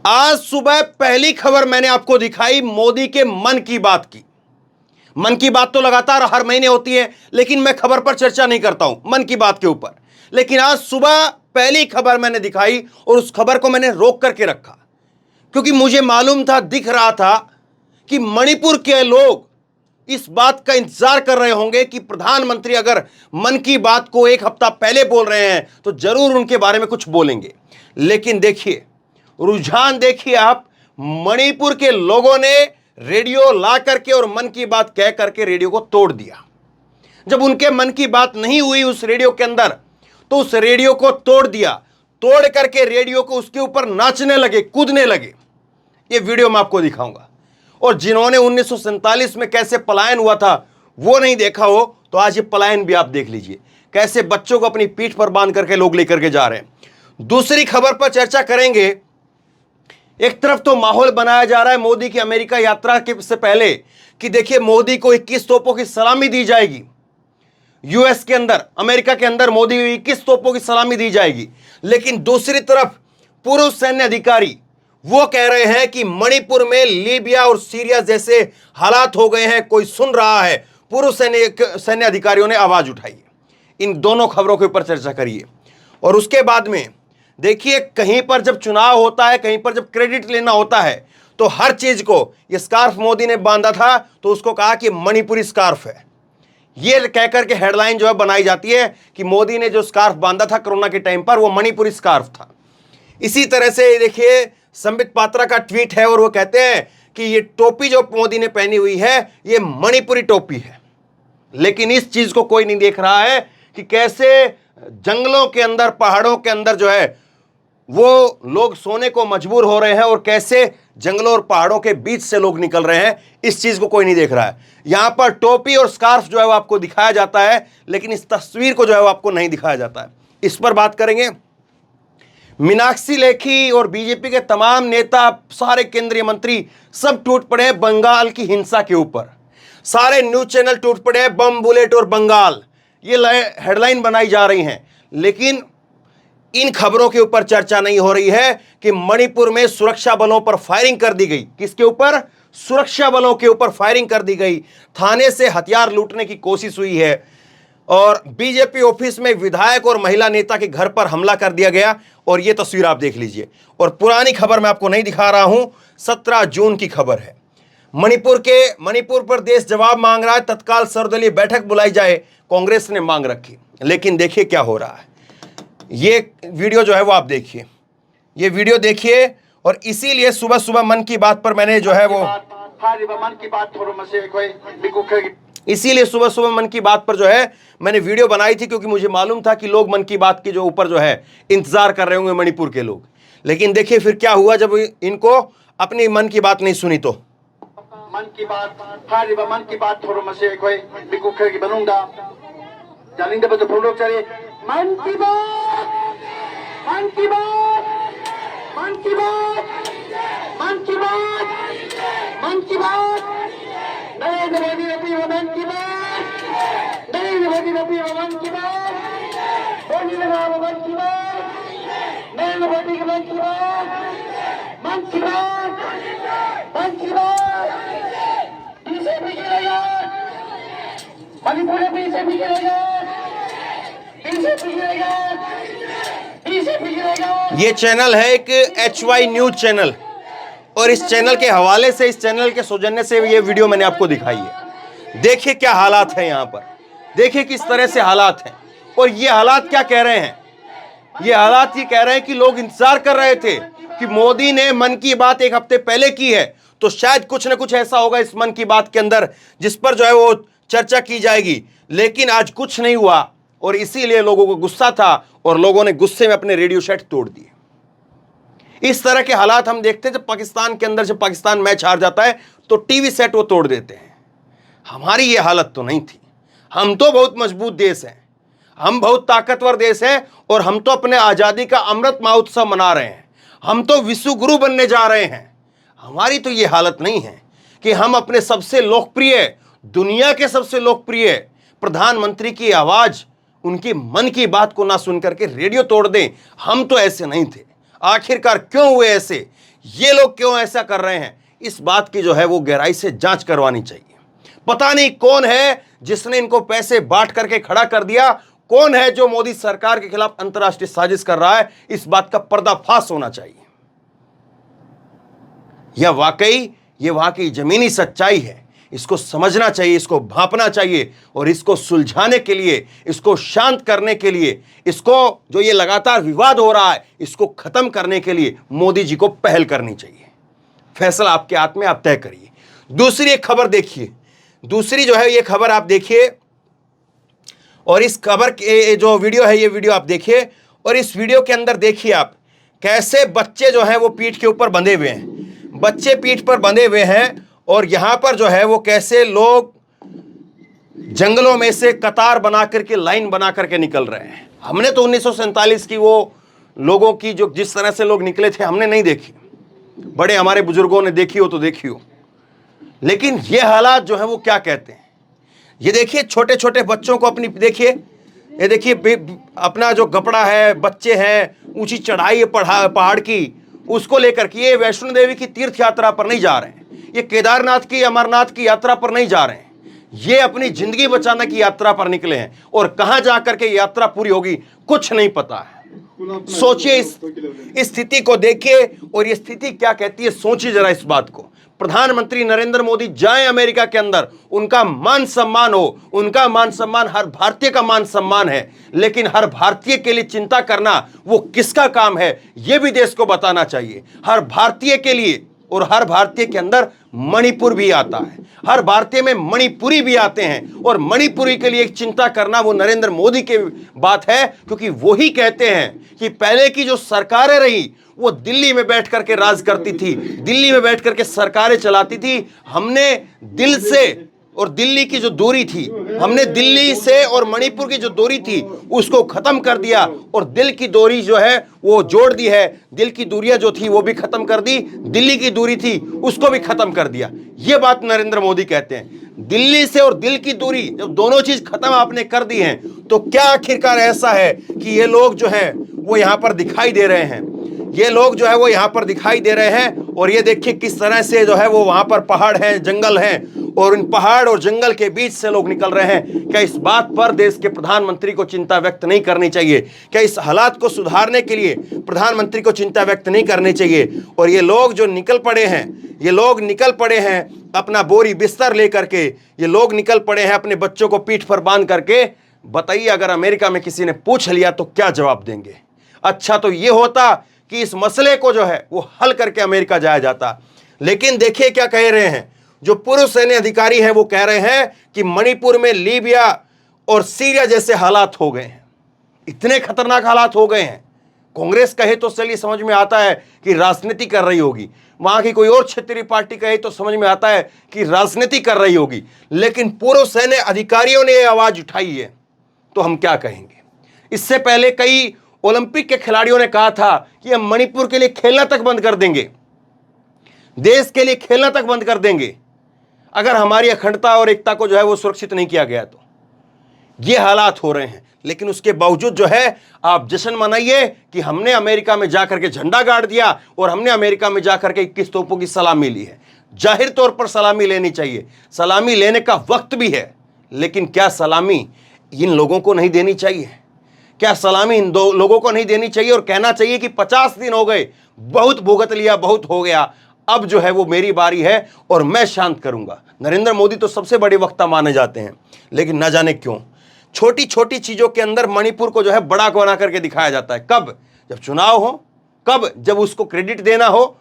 आज सुबह पहली खबर मैंने आपको दिखाई मोदी के मन की बात की। मन की बात तो लगातार हर महीने होती है, लेकिन मैं खबर पर चर्चा नहीं करता हूं मन की बात के ऊपर। लेकिन आज सुबह पहली खबर मैंने दिखाई और उस खबर को मैंने रोक करके रखा, क्योंकि मुझे मालूम था, दिख रहा था कि मणिपुर के लोग इस बात का इंतजार कर रहे होंगे कि प्रधानमंत्री अगर मन की बात को एक हफ्ता पहले बोल रहे हैं तो जरूर उनके बारे में कुछ बोलेंगे। लेकिन देखिए, रुझान देखिए आप, मणिपुर के लोगों ने रेडियो ला करके और मन की बात कह करके रेडियो को तोड़ दिया। जब उनके मन की बात नहीं हुई उस रेडियो के अंदर, तो उस रेडियो को तोड़ दिया। तोड़ करके रेडियो को उसके ऊपर नाचने लगे, कूदने लगे। ये वीडियो मैं आपको दिखाऊंगा। और जिन्होंने 1947 में कैसे पलायन हुआ था वो नहीं देखा हो, तो आज ये पलायन भी आप देख लीजिए, कैसे बच्चों को अपनी पीठ पर बांध करके लोग लेकर के जा रहे हैं। दूसरी खबर पर चर्चा करेंगे। एक तरफ तो माहौल बनाया जा रहा है मोदी की अमेरिका यात्रा के से पहले कि देखिए मोदी को 21 तोपों की सलामी दी जाएगी। यूएस के अंदर, अमेरिका के अंदर मोदी को 21 तोपों की सलामी दी जाएगी। लेकिन दूसरी तरफ पूर्व सैन्य अधिकारी वो कह रहे हैं कि मणिपुर में लीबिया और सीरिया जैसे हालात हो गए हैं, कोई सुन रहा है। पूर्व सैन्य अधिकारियों ने आवाज उठाई है। इन दोनों खबरों के ऊपर चर्चा करिए। और उसके बाद में देखिए, कहीं पर जब चुनाव होता है, कहीं पर जब क्रेडिट लेना होता है, तो हर चीज को, ये स्कार्फ मोदी ने बांधा था तो उसको कहा कि मणिपुरी स्कार्फ है। ये कहकर के हेडलाइन जो है बनाई जाती है कि मोदी ने जो स्कार्फ बांधा था कोरोना के टाइम पर वो मणिपुरी स्कार्फ था। इसी तरह से देखिए, संबित पात्रा का ट्वीट है और वो कहते हैं कि ये टोपी जो मोदी ने पहनी हुई है ये मणिपुरी टोपी है। लेकिन इस चीज को कोई नहीं देख रहा है कि कैसे जंगलों के अंदर, पहाड़ों के अंदर जो है वो लोग सोने को मजबूर हो रहे हैं और कैसे जंगलों और पहाड़ों के बीच से लोग निकल रहे हैं। इस चीज को कोई नहीं देख रहा है। यहां पर टोपी और स्कार्फ जो है वो आपको दिखाया जाता है, लेकिन इस तस्वीर को जो है वो आपको नहीं दिखाया जाता है। इस पर बात करेंगे। मीनाक्षी लेखी और बीजेपी के तमाम नेता, सारे केंद्रीय मंत्री सब टूट पड़े हैं बंगाल की हिंसा के ऊपर। सारे न्यूज चैनल टूट पड़े हैं, बम, बुलेट और बंगाल, ये हेडलाइन बनाई जा रही हैं। लेकिन इन खबरों के ऊपर चर्चा नहीं हो रही है कि मणिपुर में सुरक्षा बलों पर फायरिंग कर दी गई। किसके ऊपर? सुरक्षा बलों के ऊपर फायरिंग कर दी गई। थाने से हथियार लूटने की कोशिश हुई है और बीजेपी ऑफिस में विधायक और महिला नेता के घर पर हमला कर दिया गया। और यह तस्वीर आप देख लीजिए। और पुरानी खबर मैं आपको नहीं दिखा रहा हूं, 17 जून की खबर है। मणिपुर पर देश जवाब मांग रहा है, तत्काल सर्वदलीय बैठक बुलाई जाए, कांग्रेस ने मांग रखी। लेकिन देखिए क्या हो रहा है। ये वीडियो जो है वो आप देखिए, ये वीडियो देखिए। और इसीलिए सुबह सुबह मन की बात पर मैंने जो है वो इसीलिए सुबह सुबह मन की बात पर जो है मैंने वीडियो बनाई थी, क्योंकि मुझे मालूम था कि लोग मन की बात के जो ऊपर जो है इंतजार कर रहे होंगे मणिपुर के लोग। लेकिन देखिए फिर क्या हुआ जब इनको अपनी मन की बात नहीं सुनी। तो मन की बात थोड़ा मसे कोई बिकुखर की बनूंगा जानिंदे बतो प्रोडक्ट चले मन की बात मन की बात मन की बात मन की बात मन की बात नरेंद्र मोदी अपनी मन की बात नरेंद्र मोदी अपनी मन की बात मोदी लगा मन की बात नरेंद्र मोदी की मन की बात मन की बात मन की बात बीजेपी की रैयत मणिपुर में बीजेपी की रैयत बीजेपी की रैयत बीजेपी की रैयत। ये चैनल है एक HY न्यूज चैनल, और इस चैनल के हवाले से, इस चैनल के सौजन्य से ये वीडियो मैंने आपको दिखाई है। देखिए क्या हालात हैं यहाँ पर, देखिए किस तरह से हालात हैं। और ये हालात क्या कह रहे हैं? ये हालात ये कह रहे हैं कि लोग इंतजार कर रहे थे कि मोदी ने मन की बात एक हफ्ते पहले की है, तो शायद कुछ ना कुछ ऐसा होगा इस मन की बात के अंदर जिस पर जो है वो चर्चा की जाएगी। लेकिन आज कुछ नहीं हुआ और इसीलिए लोगों को गुस्सा था और लोगों ने गुस्से में अपने रेडियो सेट तोड़ दिए। इस तरह के हालात हम देखते हैं जब पाकिस्तान के अंदर, जब पाकिस्तान मैच हार जाता है तो टीवी सेट वो तोड़ देते हैं। हमारी ये हालत तो नहीं थी। हम तो बहुत मजबूत देश हैं, हम बहुत ताकतवर देश हैं और हम तो अपने आज़ादी का अमृत महोत्सव मना रहे हैं। हम तो विश्व गुरु बनने जा रहे हैं। हमारी तो ये हालत नहीं है कि हम अपने सबसे लोकप्रिय, दुनिया के सबसे लोकप्रिय प्रधानमंत्री की आवाज, उनकी मन की बात को ना सुन करके रेडियो तोड़ दें। हम तो ऐसे नहीं थे। आखिरकार क्यों हुए ऐसे? ये लोग क्यों ऐसा कर रहे हैं, इस बात की जो है वो गहराई से जांच करवानी चाहिए। पता नहीं कौन है जिसने इनको पैसे बांट करके खड़ा कर दिया, कौन है जो मोदी सरकार के खिलाफ अंतर्राष्ट्रीय साजिश कर रहा है, इस बात का पर्दाफाश होना चाहिए। यह वाकई ये वहां की जमीनी सच्चाई है, इसको समझना चाहिए, इसको भांपना चाहिए और इसको सुलझाने के लिए, इसको शांत करने के लिए, इसको जो ये लगातार विवाद हो रहा है इसको खत्म करने के लिए मोदी जी को पहल करनी चाहिए। फैसला आपके हाथ में, आप तय करिए। दूसरी एक खबर देखिए, दूसरी जो है ये खबर आप देखिए और इस खबर के जो वीडियो है ये वीडियो आप देखिए और इस वीडियो के अंदर देखिए आप कैसे बच्चे जो हैं वो पीठ के ऊपर बंधे हुए हैं, बच्चे पीठ पर बंधे हुए हैं और यहां पर जो है वो कैसे लोग जंगलों में से कतार बना करके, लाइन बना करके निकल रहे हैं। हमने तो 1947 की वो लोगों की जो जिस तरह से लोग निकले थे हमने नहीं देखी, बड़े हमारे बुजुर्गों ने देखी हो तो देखी हो, लेकिन ये हालात जो है वो क्या कहते हैं। ये देखिए छोटे छोटे बच्चों को अपनी, देखिए ये देखिए अपना जो कपड़ा है, बच्चे हैं, ऊंची चढ़ाई है पहाड़ की, उसको लेकर के ये वैष्णो देवी की तीर्थ यात्रा पर नहीं जा रहे हैं, ये केदारनाथ की, अमरनाथ की यात्रा पर नहीं जा रहे हैं, ये अपनी जिंदगी बचाने की यात्रा पर निकले हैं और कहां जाकर के यात्रा पूरी होगी कुछ नहीं पता है। सोचिए इस स्थिति को देखिए और ये स्थिति क्या कहती है, सोचिए जरा इस बात को। प्रधानमंत्री नरेंद्र मोदी जाएं अमेरिका के अंदर, उनका मान सम्मान हो, उनका मान सम्मान हर भारतीय का मान सम्मान है, लेकिन हर भारतीय के लिए चिंता करना वो किसका काम है ये भी देश को बताना चाहिए। हर भारतीय के लिए, और हर भारतीय के अंदर मणिपुर भी आता है, हर भारतीय में मणिपुरी भी आते हैं और मणिपुरी के लिए एक चिंता करना वो नरेंद्र मोदी की बात है, क्योंकि वो ही कहते हैं कि पहले की जो सरकारें रही वो दिल्ली में बैठ करके राज करती थी, दिल्ली में बैठ करके सरकारें चलाती थी। हमने दिल से और दिल्ली की जो दूरी थी, हमने दिल्ली से और मणिपुर की जो दूरी थी उसको खत्म कर दिया और दिल की दूरी जो है वो जोड़ दी है। दिल की दूरियां जो थी वो भी खत्म कर दी, दिल्ली की दूरी थी उसको भी खत्म कर दिया। ये बात नरेंद्र मोदी कहते हैं। दिल्ली से और दिल की दूरी जब दोनों चीज खत्म आपने कर दी है तो क्या आखिरकार ऐसा है कि ये लोग जो है वो यहां पर दिखाई दे रहे हैं, ये लोग जो है वो यहां पर दिखाई दे रहे हैं। और ये देखिए किस तरह से जो है वो वहां पर पहाड़ हैं, जंगल हैं और इन पहाड़ और जंगल के बीच से लोग निकल रहे हैं। क्या इस बात पर देश के प्रधानमंत्री को चिंता व्यक्त नहीं करनी चाहिए? क्या इस हालात को सुधारने के लिए प्रधानमंत्री को चिंता व्यक्त नहीं करनी चाहिए? और ये लोग जो निकल पड़े हैं, ये लोग निकल पड़े हैं अपना बोरी बिस्तर लेकर के, ये लोग निकल पड़े हैं अपने बच्चों को पीठ पर बांध करके। बताइए अगर अमेरिका में किसी ने पूछ लिया तो क्या जवाब देंगे? अच्छा तो ये होता कि इस मसले को जो है वो हल करके अमेरिका जाया जाता, लेकिन देखिए क्या कह रहे हैं जो पूर्व सैन्य अधिकारी हैं, वो कह रहे हैं कि मणिपुर में लीबिया और सीरिया जैसे हालात हो गए हैं, इतने खतरनाक हालात हो गए हैं। कांग्रेस कहे तो चलिए समझ में आता है कि राजनीति कर रही होगी, वहां की कोई और क्षेत्रीय पार्टी कहे तो समझ में आता है कि राजनीति कर रही होगी, लेकिन पूर्व सैन्य अधिकारियों ने यह आवाज उठाई है तो हम क्या कहेंगे? इससे पहले कई ओलंपिक के खिलाड़ियों ने कहा था कि हम मणिपुर के लिए खेलना तक बंद कर देंगे, देश के लिए खेलना तक बंद कर देंगे अगर हमारी अखंडता और एकता को जो है वो सुरक्षित नहीं किया गया तो। ये हालात हो रहे हैं, लेकिन उसके बावजूद जो है आप जश्न मनाइए कि हमने अमेरिका में जाकर के झंडा गाड़ दिया और हमने अमेरिका में जाकर के 21 तोपों की सलामी ली है। जाहिर तौर पर सलामी लेनी चाहिए, सलामी लेने का वक्त भी है, लेकिन क्या सलामी इन लोगों को नहीं देनी चाहिए? क्या सलामी इन दो लोगों को नहीं देनी चाहिए और कहना चाहिए कि 50 दिन हो गए, बहुत भुगत लिया, बहुत हो गया, अब जो है वो मेरी बारी है और मैं शांत करूंगा। नरेंद्र मोदी तो सबसे बड़े वक्ता माने जाते हैं, लेकिन न जाने क्यों छोटी छोटी चीजों के अंदर मणिपुर को जो है बड़ा बना करके दिखाया जाता है। कब? जब चुनाव हो, कब? जब उसको क्रेडिट देना हो।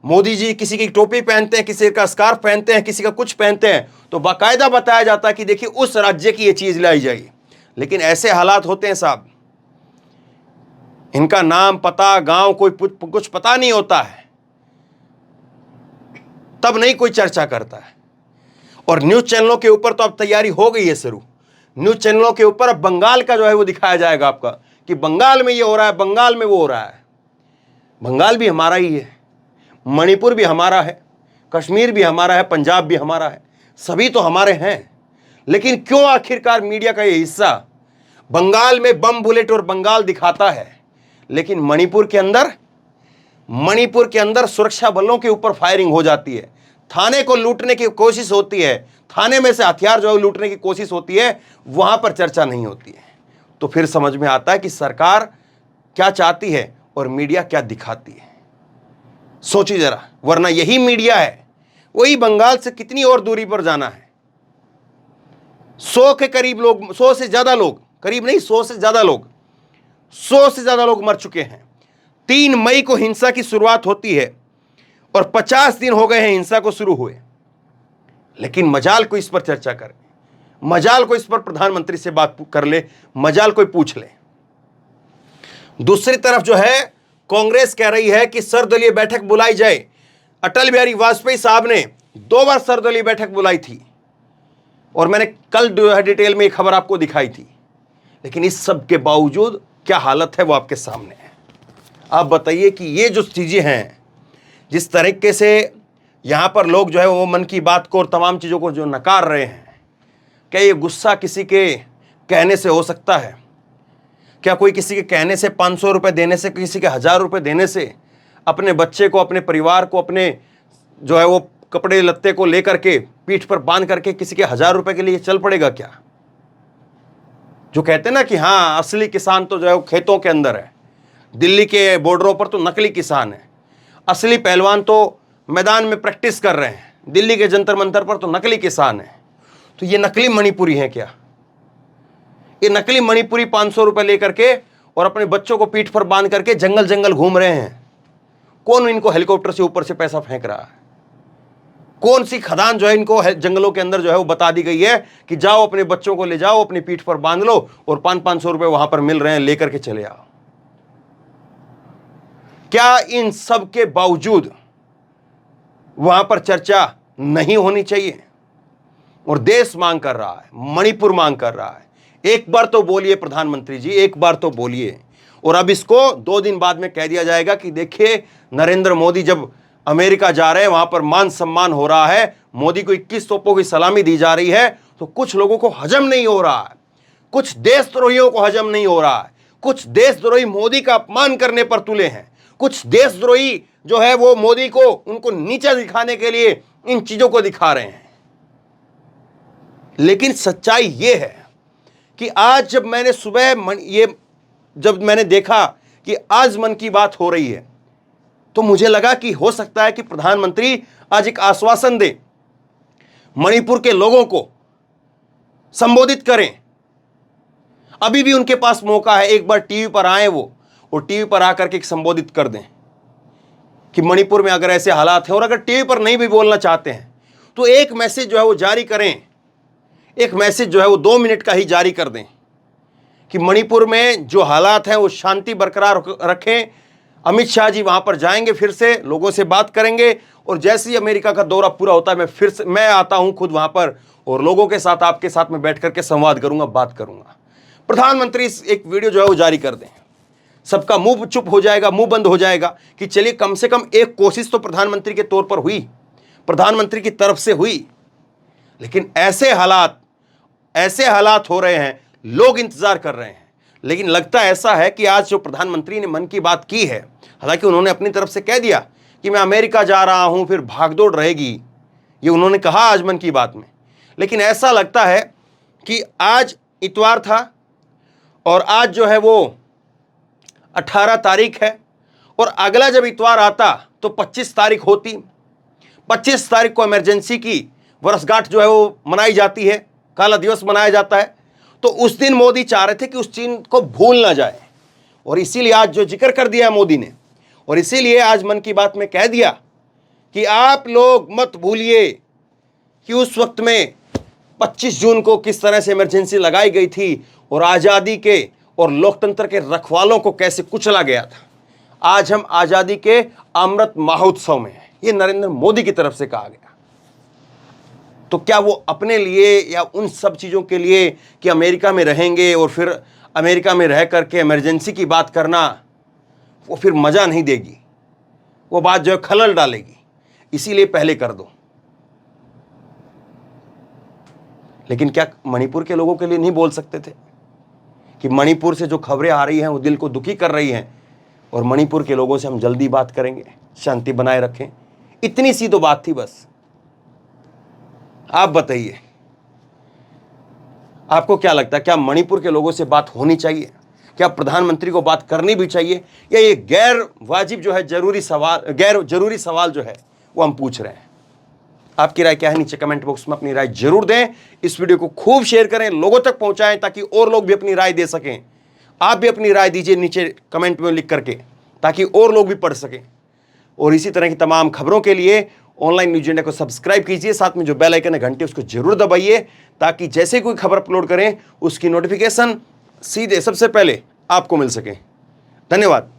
मोदी जी किसी की टोपी पहनते हैं, किसी का स्कार्फ पहनते हैं, किसी का कुछ पहनते हैं तो बाकायदा बताया जाता है कि देखिए उस राज्य की ये चीज लाई जाए। लेकिन ऐसे हालात होते हैं साहब, इनका नाम पता गांव कोई कुछ पता नहीं होता है, तब नहीं कोई चर्चा करता है। और न्यूज चैनलों के ऊपर तो अब तैयारी हो गई है शुरू, न्यूज चैनलों के ऊपर अब बंगाल का जो है वो दिखाया जाएगा आपका कि बंगाल में ये हो रहा है, बंगाल में वो हो रहा है। बंगाल भी हमारा ही है, मणिपुर भी हमारा है, कश्मीर भी हमारा है, पंजाब भी हमारा है, सभी तो हमारे हैं। लेकिन क्यों आखिरकार मीडिया का ये हिस्सा बंगाल में बम बुलेट और बंगाल दिखाता है, लेकिन मणिपुर के अंदर मणिपुर के अंदर सुरक्षा बलों के ऊपर फायरिंग हो जाती है, थाने को लूटने की कोशिश होती है, थाने में से हथियार जो है लूटने की कोशिश होती है, वहां पर चर्चा नहीं होती है। तो फिर समझ में आता है कि सरकार क्या चाहती है और मीडिया क्या दिखाती है। सोचिए जरा, वरना यही मीडिया है, वही बंगाल से कितनी और दूरी पर जाना है। 100 के करीब लोग, 100 से ज्यादा लोग, करीब नहीं 100 से ज्यादा लोग, 100 से ज्यादा लोग मर चुके हैं। 3 मई को हिंसा की शुरुआत होती है और 50 दिन हो गए हैं हिंसा को शुरू हुए, लेकिन मजाल को इस पर चर्चा करें, मजाल को इस पर प्रधानमंत्री से बात कर ले, मजाल कोई पूछ ले। दूसरी तरफ जो है कांग्रेस कह रही है कि सर्वदलीय बैठक बुलाई जाए। अटल बिहारी वाजपेयी साहब ने 2 बार सर्वदलीय बैठक बुलाई थी और मैंने कल डिटेल में एक खबर आपको दिखाई थी, लेकिन इस सब के बावजूद क्या हालत है वो आपके सामने है। आप बताइए कि ये जो चीजें हैं, जिस तरीके से यहां पर लोग जो है वो मन की बात को और तमाम चीजों को जो नकार रहे हैं, क्या ये गुस्सा किसी के कहने से हो सकता है? क्या कोई किसी के कहने से 500 रुपए देने से, किसी के 1000 रुपए देने से अपने बच्चे को, अपने परिवार को, अपने जो है वो कपड़े लत्ते को लेकर के पीठ पर बांध करके किसी के 1000 रुपए के लिए चल पड़ेगा क्या? जो कहते हैं ना कि हाँ असली किसान तो जो है वो खेतों के अंदर है, दिल्ली के बॉर्डरों पर तो नकली किसान है, असली पहलवान तो मैदान में प्रैक्टिस कर रहे हैं, दिल्ली के जंतर मंतर पर तो नकली किसान है। तो ये नकली मणिपुरी हैं क्या? ये नकली मणिपुरी 500 रुपए लेकर के और अपने बच्चों को पीठ पर बांध करके जंगल जंगल घूम रहे हैं। कौन इनको हेलीकॉप्टर से ऊपर से पैसा फेंक रहा है? कौन सी खदान जो है इनको जंगलों के अंदर जो है वो बता दी गई है कि जाओ अपने बच्चों को ले जाओ, अपनी पीठ पर बांध लो और 500-500 रुपए वहां पर मिल रहे हैं, लेकर के चले आओ। क्या इन सब के बावजूद वहां पर चर्चा नहीं होनी चाहिए? और देश मांग कर रहा है, मणिपुर मांग कर रहा है। एक बार तो बोलिए प्रधानमंत्री जी, एक बार तो बोलिए। और अब इसको 2 दिन बाद में कह दिया जाएगा कि देखिए नरेंद्र मोदी जब अमेरिका जा रहे हैं, वहां पर मान सम्मान हो रहा है, मोदी को 21 तोपों की सलामी दी जा रही है, तो कुछ लोगों को हजम नहीं हो रहा है, कुछ देशद्रोहियों को हजम नहीं हो रहा है, कुछ देशद्रोही मोदी का अपमान करने पर तुले हैं, कुछ देशद्रोही जो है वो मोदी को, उनको नीचा दिखाने के लिए इन चीजों को दिखा रहे हैं। लेकिन सच्चाई यह है कि आज जब मैंने सुबह जब मैंने देखा कि आज मन की बात हो रही है, तो मुझे लगा कि हो सकता है कि प्रधानमंत्री आज एक आश्वासन दें, मणिपुर के लोगों को संबोधित करें। अभी भी उनके पास मौका है, एक बार टीवी पर आए वो, और टीवी पर आकर के संबोधित कर दें कि मणिपुर में अगर ऐसे हालात हैं। और अगर टीवी पर नहीं भी बोलना चाहते हैं तो एक मैसेज जो है वो जारी करें, एक मैसेज जो है वो 2 मिनट का ही जारी कर दें कि मणिपुर में जो हालात हैं वो शांति बरकरार रखें। अमित शाह जी वहां पर जाएंगे, फिर से लोगों से बात करेंगे, और जैसे ही अमेरिका का दौरा पूरा होता है मैं आता हूं खुद वहां पर, और लोगों के साथ, आपके साथ में बैठ करके संवाद करूंगा, बात करूंगा। प्रधानमंत्री एक वीडियो जो है वो जारी कर दें, सबका मुंह चुप हो जाएगा, मुंह बंद हो जाएगा कि चलिए कम से कम एक कोशिश तो प्रधानमंत्री के तौर पर हुई, प्रधानमंत्री की तरफ से हुई। लेकिन ऐसे हालात हो रहे हैं, लोग इंतजार कर रहे हैं। लेकिन लगता ऐसा है कि आज जो प्रधानमंत्री ने मन की बात की है, हालांकि उन्होंने अपनी तरफ से कह दिया कि मैं अमेरिका जा रहा हूं, फिर भागदौड़ रहेगी, ये उन्होंने कहा आज मन की बात में, लेकिन ऐसा लगता है कि आज इतवार था और आज जो है वो 18 तारीख है, और अगला जब इतवार आता तो 25 तारीख होती। 25 तारीख को इमरजेंसी की वर्षगांठ जो है वो मनाई जाती है, काला दिवस मनाया जाता है। तो उस दिन मोदी चाह रहे थे कि उस चीज को भूल ना जाए, और इसीलिए आज जो जिक्र कर दिया मोदी ने, और इसीलिए आज मन की बात में कह दिया कि आप लोग मत भूलिए कि उस वक्त में 25 जून को किस तरह से इमरजेंसी लगाई गई थी और आज़ादी के और लोकतंत्र के रखवालों को कैसे कुचला गया था। आज हम आज़ादी के अमृत महोत्सव में हैं, ये नरेंद्र मोदी की तरफ से कहा गया। तो क्या वो अपने लिए या उन सब चीज़ों के लिए कि अमेरिका में रहेंगे और फिर अमेरिका में रह करके इमरजेंसी की बात करना, वो फिर मज़ा नहीं देगी, वो बात जो है खलल डालेगी, इसीलिए पहले कर दो। लेकिन क्या मणिपुर के लोगों के लिए नहीं बोल सकते थे कि मणिपुर से जो खबरें आ रही हैं वो दिल को दुखी कर रही हैं, और मणिपुर के लोगों से हम जल्दी बात करेंगे, शांति बनाए रखें। इतनी सी तो बात थी बस। आप बताइए, आपको क्या लगता है, क्या मणिपुर के लोगों से बात होनी चाहिए? क्या प्रधानमंत्री को बात करनी भी चाहिए, या ये गैर वाजिब जो है गैर जरूरी सवाल जो है वो हम पूछ रहे हैं? आपकी राय क्या है नीचे कमेंट बॉक्स में अपनी राय जरूर दें। इस वीडियो को खूब शेयर करें, लोगों तक पहुंचाएं ताकि और लोग भी अपनी राय दे सकें। आप भी अपनी राय दीजिए नीचे कमेंट में लिख करके, ताकि और लोग भी पढ़ सकें। और इसी तरह की तमाम खबरों के लिए ऑनलाइन न्यूज इंडिया को सब्सक्राइब कीजिए, साथ में जो बेल आइकन है घंटे उसको जरूर दबाइए, ताकि जैसे कोई खबर अपलोड करें उसकी नोटिफिकेशन सीधे सबसे पहले आपको मिल सके। धन्यवाद।